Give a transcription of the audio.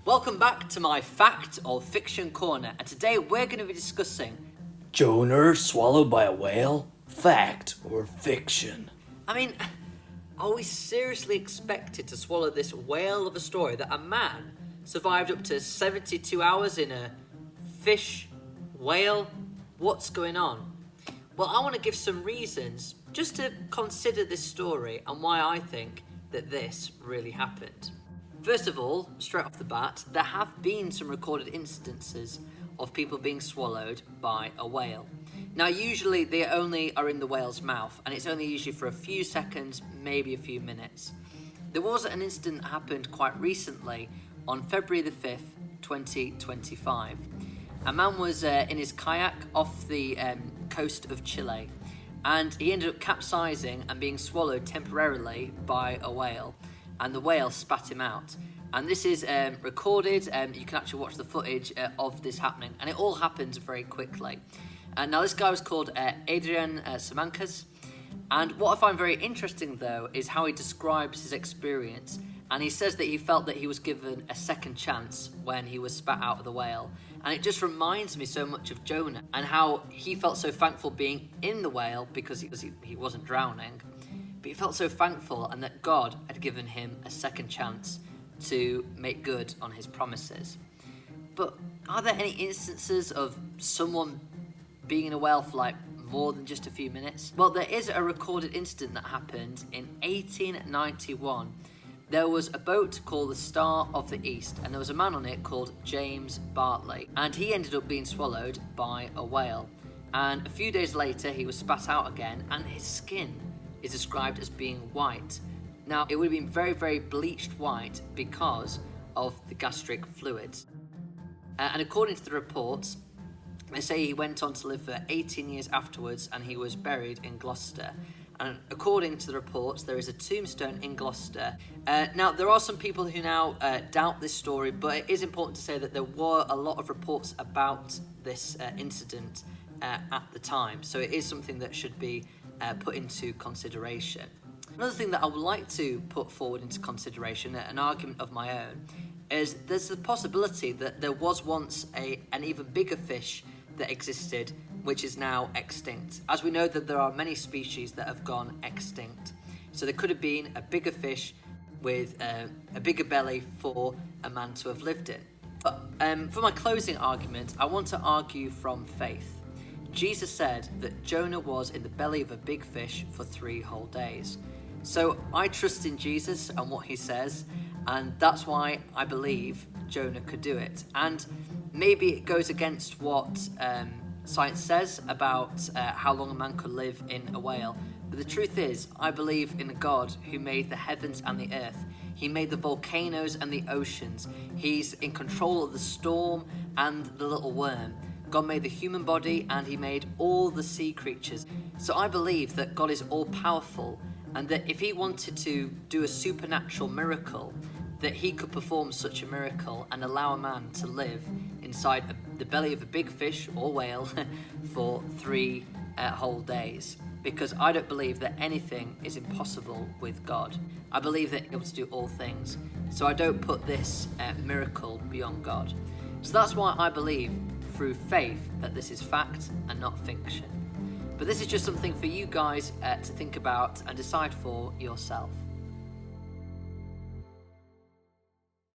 Welcome back to my Fact or Fiction Corner, and today we're going to be discussing Jonah swallowed by a whale? Fact or fiction? Are we seriously expected to swallow this whale of a story that a man survived up to 72 hours in a fish whale? What's going on? Well, I want to give some reasons just to consider this story and why I think that this really happened. First of all, straight off the bat, there have been some recorded instances of people being swallowed by a whale. Now, usually they only are in the whale's mouth, and it's only usually for a few seconds, maybe a few minutes. There was an incident that happened quite recently on February the 5th, 2025. A man was in his kayak off the coast of Chile, and he ended up capsizing and being swallowed temporarily by a whale, and the whale spat him out. And this is recorded, you can actually watch the footage of this happening, and it all happened very quickly. Now, this guy was called Adrian Simancas, and what I find very interesting though is how he describes his experience, and he says that he felt that he was given a second chance when he was spat out of the whale. And it just reminds me so much of Jonah and how he felt so thankful being in the whale because he wasn't drowning, but he felt so thankful and that God had given him a second chance to make good on his promises. But are there any instances of someone being in a whale for like more than just a few minutes? Well, there is a recorded incident that happened in 1891. There was a boat called the Star of the East, and there was a man on it called James Bartley, and he ended up being swallowed by a whale. And a few days later, he was spat out again, and his skin is described as being white. Now, it would have been very, very bleached white because of the gastric fluids. And according to the reports, they say he went on to live for 18 years afterwards, and he was buried in Gloucester. And according to the reports, there is a tombstone in Gloucester. Now, there are some people who now doubt this story, but it is important to say that there were a lot of reports about this incident at the time. So it is something that should be put into consideration. Another thing that I would like to put forward into consideration, an argument of my own, is there's the possibility that there was once an even bigger fish that existed, which is now extinct. As we know that there are many species that have gone extinct. So there could have been a bigger fish with a bigger belly for a man to have lived in. But for my closing argument, I want to argue from faith. Jesus said that Jonah was in the belly of a big fish for 3 whole days. So I trust in Jesus and what he says, and that's why I believe Jonah could do it. And maybe it goes against what science says about how long a man could live in a whale. But the truth is, I believe in a God who made the heavens and the earth. He made the volcanoes and the oceans. He's in control of the storm and the little worm. God made the human body and he made all the sea creatures. So I believe that God is all powerful, and that if he wanted to do a supernatural miracle, that he could perform such a miracle and allow a man to live inside the belly of a big fish or whale for 3 whole days. Because I don't believe that anything is impossible with God. I believe that he's able to do all things. So I don't put this miracle beyond God. So that's why I believe through faith that this is fact and not fiction. But this is just something for you guys to think about and decide for yourself.